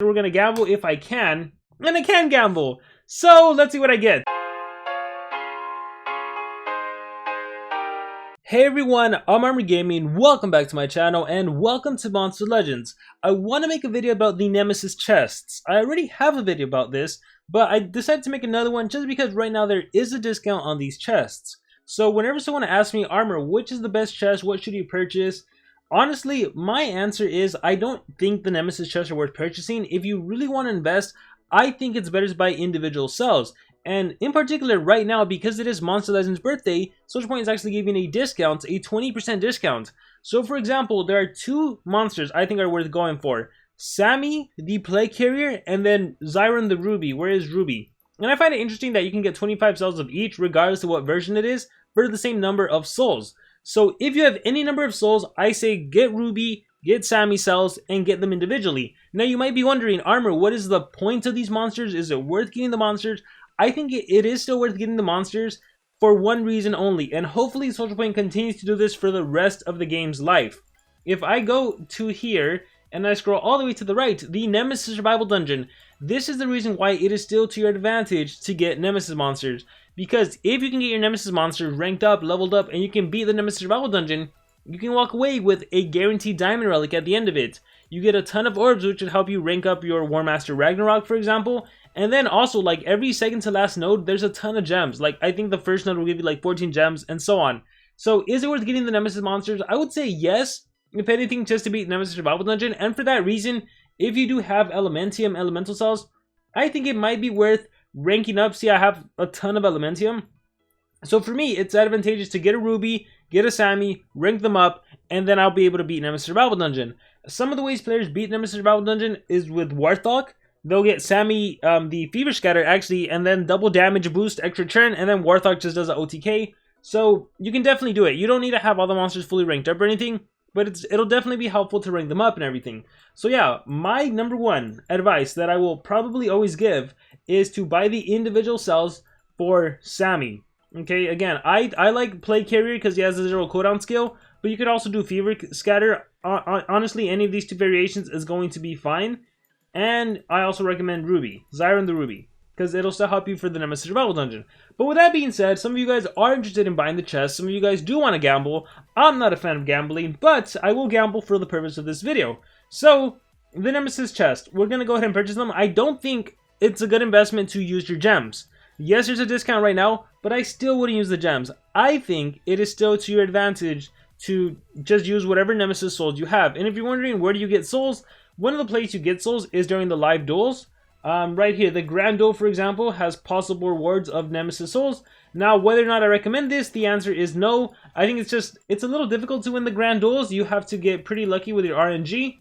We're gonna gamble if I can, and I can gamble. So let's see what I get. Hey everyone, I'm Armory Gaming, welcome back to my channel, and welcome to Monster Legends. I want to make a video about the Nemesis chests. I already have a video about this, but I decided to make another one just because right now there is a discount on these chests. So whenever someone asks me, Armor, which is the best chest, what should you purchase? Honestly, my answer is I don't think the Nemesis chests are worth purchasing. If you really want to invest, I think it's better to buy individual cells. And in particular, right now, because it is Monster Legends' birthday, SocialPoint is actually giving a discount, a 20% discount. So for example, there are two monsters I think are worth going for. Sammy, the Plague Carrier, and then Zyron the Ruby. Where is Ruby? And I find it interesting that you can get 25 cells of each, regardless of what version it is, for the same number of souls. So if you have any number of souls, I say get Ruby, get Sammy cells, and get them individually. Now you might be wondering, Armor, what is the point of these monsters? Is it worth getting the monsters? I think it is still worth getting the monsters for one reason only, and hopefully SocialPoint continues to do this for the rest of the game's life. If I go to here, and I scroll all the way to the right, the Nemesis Survival Dungeon, this is the reason why it is still to your advantage to get Nemesis monsters. Because if you can get your Nemesis monsters ranked up, leveled up, and you can beat the Nemesis Survival Dungeon, you can walk away with a guaranteed diamond relic at the end of it. You get a ton of orbs which would help you rank up your warmaster Ragnarök, for example. And then also, like, every second to last node, there's a ton of gems. Like, I think the first node will give you like 14 gems and so on. So is it worth getting the Nemesis monsters? I would say yes, if anything, just to beat Nemesis Survival Dungeon. And for that reason, if you do have Elementium elemental cells, I think it might be worth ranking up. See, I have a ton of Elementium. So for me, it's advantageous to get a Ruby, get a Sammy, rank them up, and then I'll be able to beat Nemesis Survival Dungeon. Some of the ways players beat Nemesis Survival Dungeon is with Warthog. They'll get Sammy, the Fever Scatter, actually, and then double damage boost, extra turn, and then Warthog just does an OTK. So you can definitely do it. You don't need to have all the monsters fully ranked up or anything, but it'll definitely be helpful to rank them up and everything. So yeah, my number one advice that I will probably always give is to buy the individual cells for Sammy. Okay, again, I like Plague Carrier because he has a 0 cooldown skill, but you could also do Fever Scatter. Honestly, any of these two variations is going to be fine. And I also recommend Ruby, Zyron the Ruby, because it'll still help you for the Nemesis Survival Dungeon. But with that being said, some of you guys are interested in buying the chest, some of you guys do want to gamble. I'm not a fan of gambling, but I will gamble for the purpose of this video. So, the Nemesis chest, we're going to go ahead and purchase them. I don't think it's a good investment to use your gems. Yes, there's a discount right now, but I still wouldn't use the gems. I think it is still to your advantage to just use whatever Nemesis souls you have. And if you're wondering where do you get souls, one of the places you get souls is during the live duels. Right here, the Grand Duel, for example, has possible rewards of Nemesis souls. Now, whether or not I recommend this, the answer is no. I think it's a little difficult to win the Grand Duels. You have to get pretty lucky with your RNG.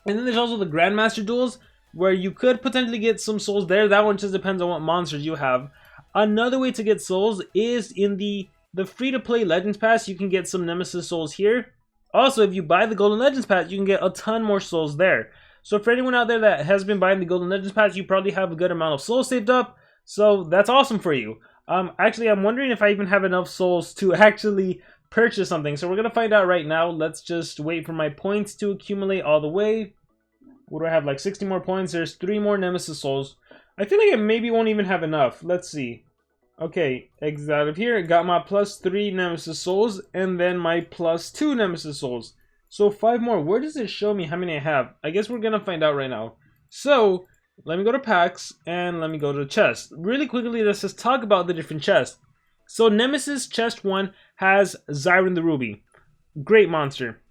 And then there's also the Grandmaster Duels, where you could potentially get some souls there. That one just depends on what monsters you have. Another way to get souls is in the free-to-play Legends Pass. You can get some Nemesis souls here. Also, if you buy the Golden Legends Pass, you can get a ton more souls there. So for anyone out there that has been buying the Golden Legends Pass, you probably have a good amount of souls saved up. So that's awesome for you. Actually, I'm wondering if I even have enough souls to actually purchase something. So we're going to find out right now. Let's just wait for my points to accumulate all the way. What do I have? Like 60 more points. There's 3 more Nemesis souls. I feel like I maybe won't even have enough. Let's see. Okay, exit out of here. Got my +3 Nemesis souls and then my +2 Nemesis souls. So 5 more. Where does it show me how many I have? I guess we're gonna find out right now. So let me go to packs and let me go to chest. Really quickly, let's just talk about the different chests. So Nemesis chest 1 has Zyron the Ruby. Great monster.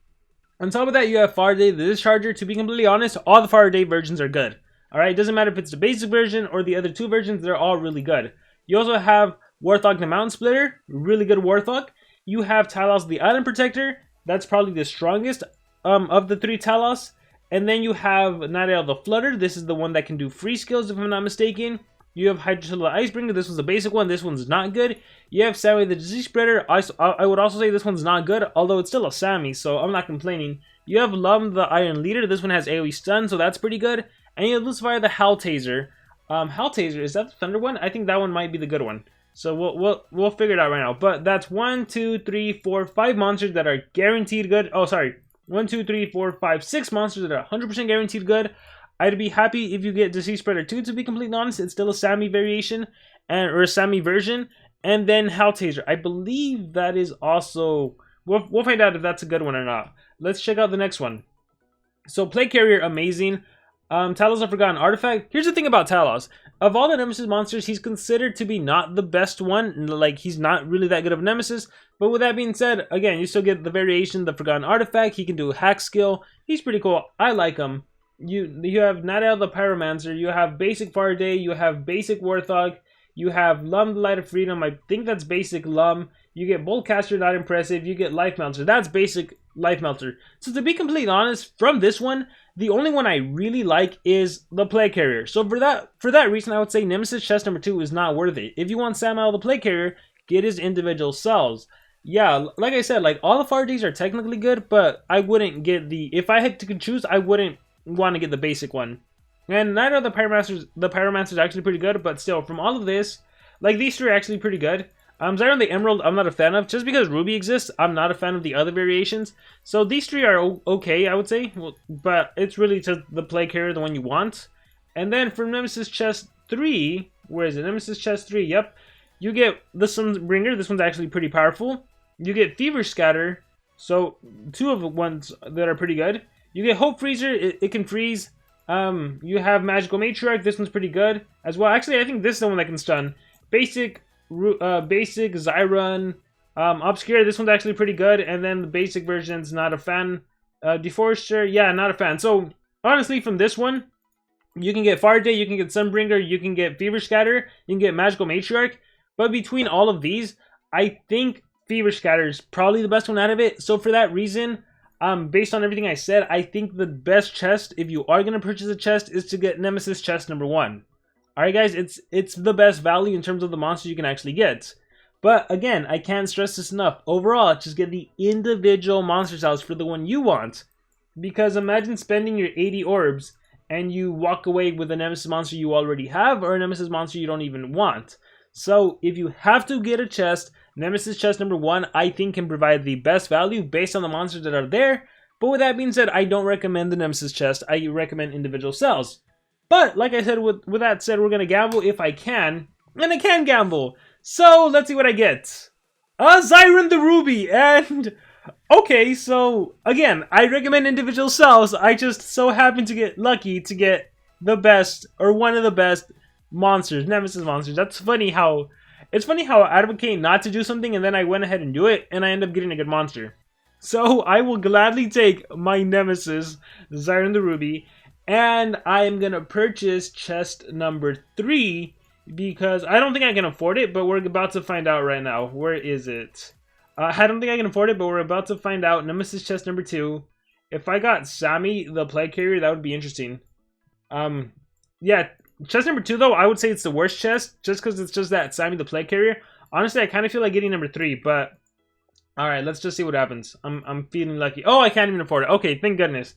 On top of that, you have Faraday the Discharger. To be completely honest, all the Faraday versions are good. Alright, it doesn't matter if it's the basic version or the other 2 versions, they're all really good. You also have Warthog the Mountain Splitter, really good Warthog. You have Talos the Island Protector, that's probably the strongest of the 3 Talos. And then you have Nightingale the Flutter, this is the one that can do free skills if I'm not mistaken. You have Hydrotilla Icebringer, this one's the basic one, this one's not good. You have Sammy the Disease Spreader, I would also say this one's not good, although it's still a Sammy, so I'm not complaining. You have Lum the Iron Leader, this one has AoE Stun, so that's pretty good. And you have Lucifer the Howl Taser. Howl Taser, is that the Thunder one? I think that one might be the good one. So we'll figure it out right now. But that's 1, 2, 3, 4, 5 monsters that are guaranteed good. Oh, sorry. 1, 2, 3, 4, 5, 6 monsters that are 100% guaranteed good. I'd be happy if you get Disease Spreader 2, to be completely honest. It's still a Sammy variation, or a Sammy version. And then Hal Taser. I believe that is also... We'll find out if that's a good one or not. Let's check out the next one. So, Plague Carrier, amazing. Talos of Forgotten Artifact. Here's the thing about Talos. Of all the Nemesis monsters, he's considered to be not the best one. Like, he's not really that good of a Nemesis. But with that being said, again, you still get the variation, the Forgotten Artifact. He can do a hack skill. He's pretty cool. I like him. You have Nadal the Pyromancer. You have basic Faraday. You have basic Warthog. You have Lum the Light of Freedom. I think that's basic Lum. You get Boltcaster, not impressive. You get Life Melter. That's basic Life Melter. So to be completely honest, from this one, the only one I really like is the Plague Carrier. So for that reason, I would say Nemesis Chest number 2 is not worth it. If you want Samael the Plague Carrier, get his individual cells. Yeah, like I said, like all the Fardays are technically good, but I wouldn't get the... If I had to choose, I wouldn't want to get the basic one. And neither of the Pyromancer is actually pretty good, but still, from all of this, like these three are actually pretty good. Zyron the Emerald, I'm not a fan of. Just because Ruby exists, I'm not a fan of the other variations. So these three are okay, I would say. Well, but it's really just the Plague Carrier, the one you want. And then for Nemesis Chest 3, where is it? Nemesis Chest 3, yep. You get the Sunbringer. This one's actually pretty powerful. You get Fever Scatter. So, two of the ones that are pretty good. You get Hope Freezer. It can freeze. You have Magical Matriarch. This one's pretty good as well. Actually, I think this is the one that can stun. Basic Zyron, Obscure. This one's actually pretty good. And then the basic version's not a fan. Deforester, yeah, not a fan. So honestly, from this one, you can get Faraday, you can get Sunbringer, you can get Fever Scatter, you can get Magical Matriarch. But between all of these, I think Fever Scatter is probably the best one out of it. So for that reason, based on everything I said, I think the best chest, if you are going to purchase a chest, is to get Nemesis Chest number 1. Alright guys, it's the best value in terms of the monsters you can actually get. But again, I can't stress this enough. Overall, just get the individual monster cells for the one you want. Because imagine spending your 80 orbs and you walk away with a Nemesis monster you already have or a Nemesis monster you don't even want. So if you have to get a chest, Nemesis Chest number 1 I think can provide the best value based on the monsters that are there. But with that being said, I don't recommend the Nemesis Chest. I recommend individual cells. But, like I said, with that said, we're going to gamble if I can. And I can gamble. So, let's see what I get. Zyron the Ruby. And, okay, so, again, I recommend individual cells. I just so happen to get lucky to get the best, or one of the best monsters, Nemesis monsters. That's funny how, it's funny how I advocate not to do something and then I went ahead and do it, and I end up getting a good monster. So, I will gladly take my Nemesis, Zyron the Ruby. And I am going to purchase chest number 3 because I don't think I can afford it, but we're about to find out right now. Where is it? I don't think I can afford it, but we're about to find out. Nemesis chest number 2. If I got Sammy, the Plague Carrier, that would be interesting. Yeah, chest number 2, though, I would say it's the worst chest just because it's just that Sammy, the Plague Carrier. Honestly, I kind of feel like getting number 3, but... Alright, let's just see what happens. I'm feeling lucky. Oh, I can't even afford it. Okay, thank goodness.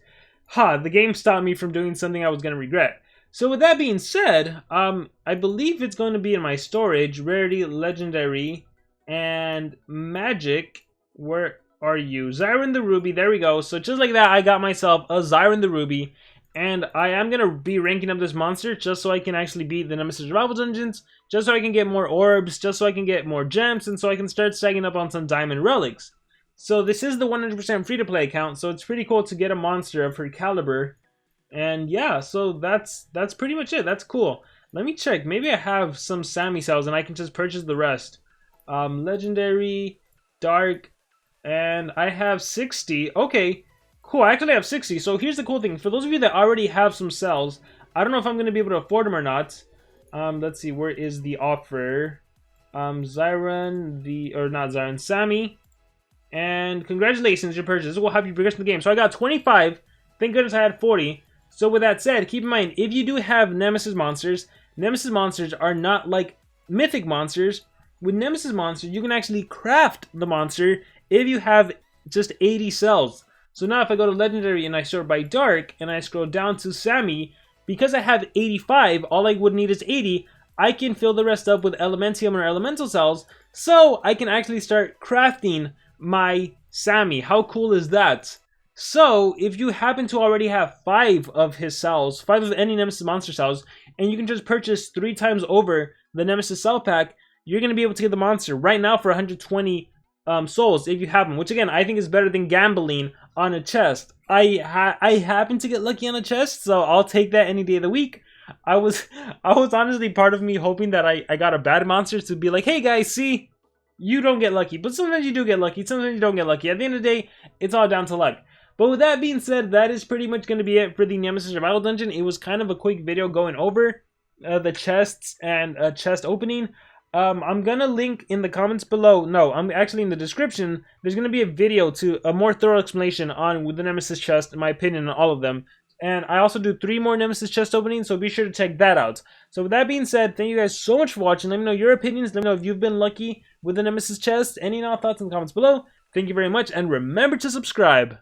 The game stopped me from doing something I was going to regret. So with that being said, I believe it's going to be in my storage. Rarity, Legendary, and Magic. Where are you? Zyron the Ruby. There we go. So just like that, I got myself a Zyron the Ruby. And I am going to be ranking up this monster just so I can actually beat the Nemesis Survival Dungeons. Just so I can get more orbs. Just so I can get more gems. And so I can start stacking up on some diamond relics. So this is the 100% free-to-play account, so it's pretty cool to get a monster of her caliber. And yeah, so that's pretty much it. That's cool. Let me check. Maybe I have some Sammy cells and I can just purchase the rest. Legendary, Dark, and I have 60. Okay, cool. I actually have 60. So here's the cool thing. For those of you that already have some cells, I don't know if I'm going to be able to afford them or not. Let's see. Where is the offer? Sammy. And congratulations, your purchase will help you progress in the game. So I got 25. Thank goodness I had 40. So with that said, keep in mind, if you do have Nemesis monsters are not like mythic monsters. With Nemesis monsters, you can actually craft the monster if you have just 80 cells. So now if I go to Legendary and I sort by Dark and I scroll down to Sammy, because I have 85, all I would need is 80. I can fill the rest up with Elementium or Elemental cells. So I can actually start crafting my Sammy. How cool is that? So if you happen to already have 5 of his cells, 5 of any Nemesis monster cells, and you can just purchase 3 times over the Nemesis cell pack, you're going to be able to get the monster right now for 120 souls if you have them, which again I think is better than gambling on a chest. I happen to get lucky on a chest, so I'll take that any day of the week. I was honestly part of me hoping that I got a bad monster to be like, hey guys, see, you don't get lucky, but sometimes you do get lucky, sometimes you don't get lucky. At the end of the day, it's all down to luck. But with that being said, that is pretty much going to be it for the Nemesis Survival Dungeon. It was kind of a quick video going over the chests and chest opening. I'm gonna link in the comments below. No, I'm actually in the description. There's gonna be a video to a more thorough explanation on the Nemesis chest, in my opinion, on all of them. And I also do 3 more Nemesis chest openings, so be sure to check that out. So with that being said, thank you guys so much for watching. Let me know your opinions. Let me know if you've been lucky with the Nemesis chest. Any and all thoughts in the comments below. Thank you very much, and remember to subscribe.